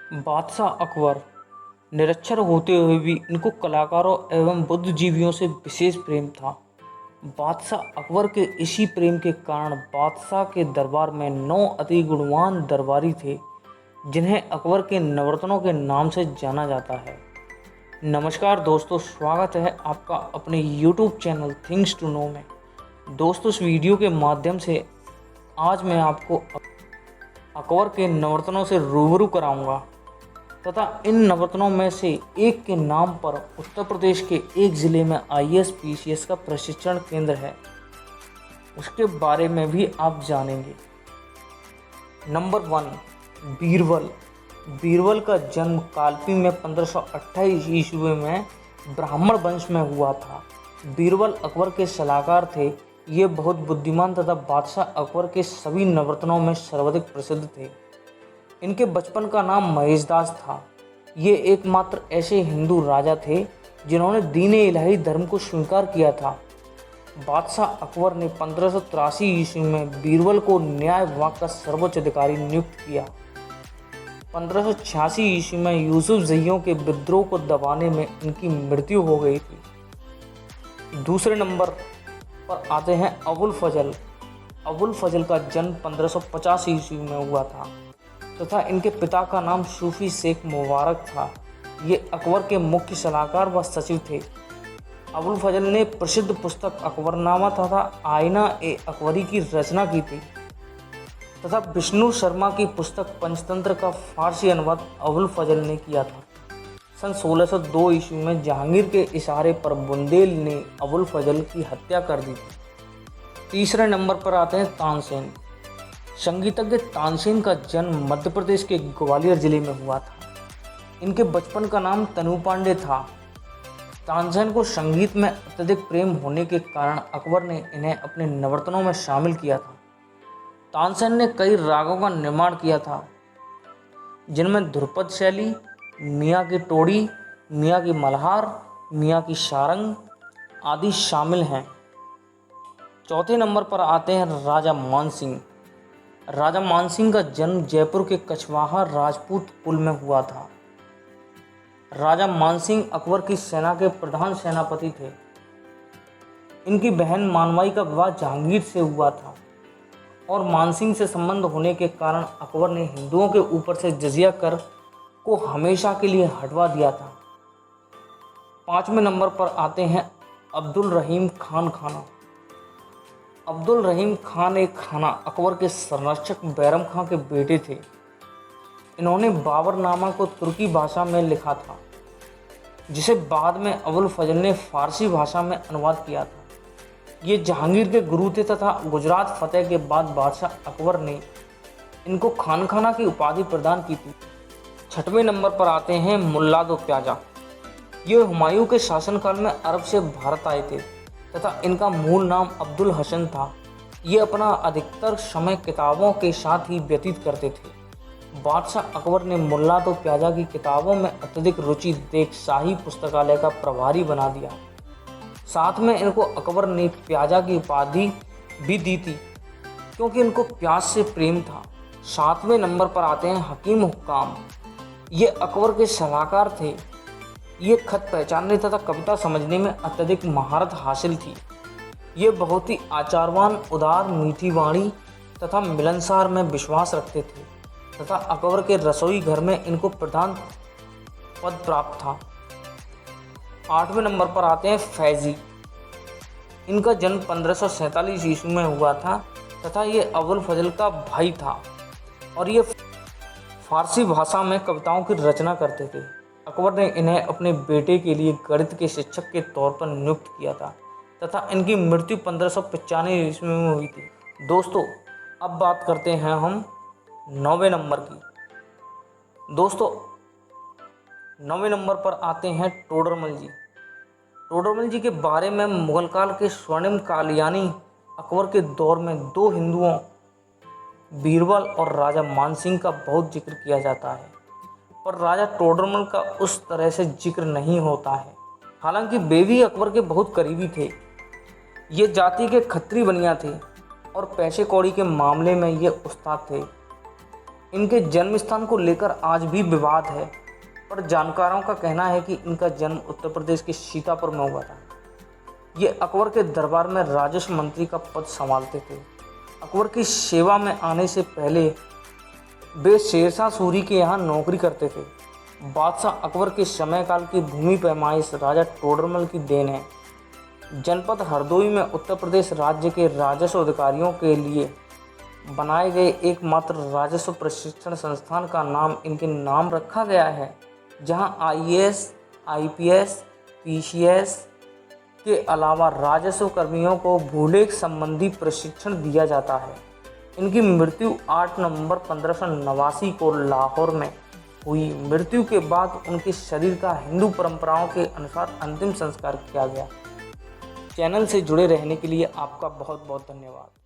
बादशाह अकबर निरक्षर होते हुए भी इनको कलाकारों एवं बुद्धिजीवियों से विशेष प्रेम था। बादशाह अकबर के इसी प्रेम के कारण बादशाह के दरबार में 9 अति गुणवान दरबारी थे, जिन्हें अकबर के नवरत्नों के नाम से जाना जाता है। नमस्कार दोस्तों, स्वागत है आपका अपने YouTube channel things to know में। दोस्तों, इस वीडियो के माध्यम से आज मैं आपको अकबर के नवरत्नों से रूबरू कराऊंगा तथा इन नवरत्नों में से एक के नाम पर उत्तर प्रदेश के एक ज़िले में IAS PCS का प्रशिक्षण केंद्र है, उसके बारे में भी आप जानेंगे। नंबर 1, बीरबल। बीरबल का जन्म कालपी में 1528 ईस्वी में ब्राह्मण वंश में हुआ था। बीरबल अकबर के सलाहकार थे। ये बहुत बुद्धिमान तथा बादशाह अकबर के सभी नवरत्नों में सर्वाधिक प्रसिद्ध थे। इनके बचपन का नाम महेशदास था। ये एकमात्र ऐसे हिंदू राजा थे जिन्होंने दीन इलाही धर्म को स्वीकार किया था। बादशाह अकबर ने 1583 ईस्वी में बीरबल को न्याय विभाग का सर्वोच्च अधिकारी नियुक्त किया। 1586 ईस्वी में यूसुफ जइयों के विद्रोह को दबाने में इनकी मृत्यु हो गई थी। दूसरे नंबर पर आते हैं अबुल फजल। अबुल फजल का जन्म 1550 ईस्वी में हुआ था तथा इनके पिता का नाम सूफी शेख मुबारक था। ये अकबर के मुख्य सलाहकार व सचिव थे। अबुल फजल ने प्रसिद्ध पुस्तक अकबरनामा तथा आईना ए अकबरी की रचना की थी तथा विष्णु शर्मा की पुस्तक पंचतंत्र का फारसी अनुवाद अबुल फजल ने किया था। सन 1602 ईस्वी में जहांगीर के इशारे पर बुंदेल ने अबुल फजल की हत्या कर दी थी। तीसरे नंबर पर आते हैं तानसेन। संगीतज्ञ तानसेन का जन्म मध्य प्रदेश के ग्वालियर जिले में हुआ था। इनके बचपन का नाम तनु पांडे था। तानसेन को संगीत में अत्यधिक प्रेम होने के कारण अकबर ने इन्हें अपने नवरत्नों में शामिल किया था। तानसेन ने कई रागों का निर्माण किया था, जिनमें ध्रुपद शैली, मियाँ की टोड़ी, मियाँ की मल्हार, मियाँ की सारंग आदि शामिल हैं। चौथे नंबर पर आते हैं राजा मानसिंह। राजा मानसिंह का जन्म जयपुर के कछवाहा राजपूत कुल में हुआ था। राजा मानसिंह अकबर की सेना के प्रधान सेनापति थे। इनकी बहन मानवाई का विवाह जहांगीर से हुआ था और मानसिंह से संबंध होने के कारण अकबर ने हिंदुओं के ऊपर से जजिया कर को हमेशा के लिए हटवा दिया था। पांचवें नंबर पर आते हैं अब्दुल रहीम खान खाना। अब्दुल रहीम खान एक खाना अकबर के संरक्षक बैरम खां के बेटे थे। इन्होंने बाबरनामा को तुर्की भाषा में लिखा था, जिसे बाद में अबुल फजल ने फारसी भाषा में अनुवाद किया था। ये जहांगीर के गुरु थे तथा गुजरात फतेह के बाद बादशाह अकबर ने इनको खान खाना की उपाधि प्रदान की थी। छठवें नंबर पर आते हैं मुल्ला दो प्याजा। ये हुमायूं के शासनकाल में अरब से भारत आए थे तथा इनका मूल नाम अब्दुल हसन था। ये अपना अधिकतर समय किताबों के साथ ही व्यतीत करते थे। बादशाह अकबर ने मुल्ला दो प्याजा की किताबों में अत्यधिक रुचि देख शाही पुस्तकालय का प्रभारी बना दिया। साथ में इनको अकबर ने प्याजा की उपाधि भी दी थी, क्योंकि इनको प्याज से प्रेम था। सातवें नंबर पर आते हैं हकीम हुक्काम। ये अकबर के सलाहकार थे। ये खत पहचानने तथा कविता समझने में अत्यधिक महारत हासिल थी। ये बहुत ही आचारवान, उदार, मीठी वाणी तथा मिलनसार में विश्वास रखते थे तथा अकबर के रसोई घर में इनको प्रधान पद प्राप्त था। आठवें नंबर पर आते हैं फैजी। इनका जन्म 1547 ईस्वी में हुआ था तथा ये अबुल फजल का भाई था और ये फारसी भाषा में कविताओं की रचना करते थे। अकबर ने इन्हें अपने बेटे के लिए गणित के शिक्षक के तौर पर नियुक्त किया था तथा इनकी मृत्यु 1595 ईस्वी में हुई थी। दोस्तों, अब बात करते हैं हम 9वें नंबर की। दोस्तों, 9वें नंबर पर आते हैं टोडरमल जी। टोडरमल जी के बारे में मुगल काल के स्वर्णिम काल यानी अकबर के दौर में 2 हिंदुओं बीरबल और राजा मानसिंह का बहुत जिक्र किया जाता है, पर राजा टोडरमल का उस तरह से जिक्र नहीं होता है। हालांकि वे भी अकबर के बहुत करीबी थे। ये जाति के खत्री बनिया थे और पैसे कौड़ी के मामले में ये उस्ताद थे। इनके जन्म स्थान को लेकर आज भी विवाद है, पर जानकारों का कहना है कि इनका जन्म उत्तर प्रदेश के सीतापुर में हुआ था। ये अकबर के दरबार में राजस्व मंत्री का पद संभालते थे। अकबर की सेवा में आने से पहले वे शेरशाह सूरी के यहाँ नौकरी करते थे। बादशाह अकबर के समयकाल की भूमि पैमाइश राजा टोडरमल की देन है। जनपद हरदोई में उत्तर प्रदेश राज्य के राजस्व अधिकारियों के लिए बनाए गए एकमात्र राजस्व प्रशिक्षण संस्थान का नाम इनके नाम रखा गया है, जहां IAS, IPS, PCS के अलावा राजस्व कर्मियों को भूलेख संबंधी प्रशिक्षण दिया जाता है। इनकी मृत्यु 8 नवंबर 1589 को लाहौर में हुई। मृत्यु के बाद उनके शरीर का हिंदू परंपराओं के अनुसार अंतिम संस्कार किया गया। चैनल से जुड़े रहने के लिए आपका बहुत बहुत धन्यवाद।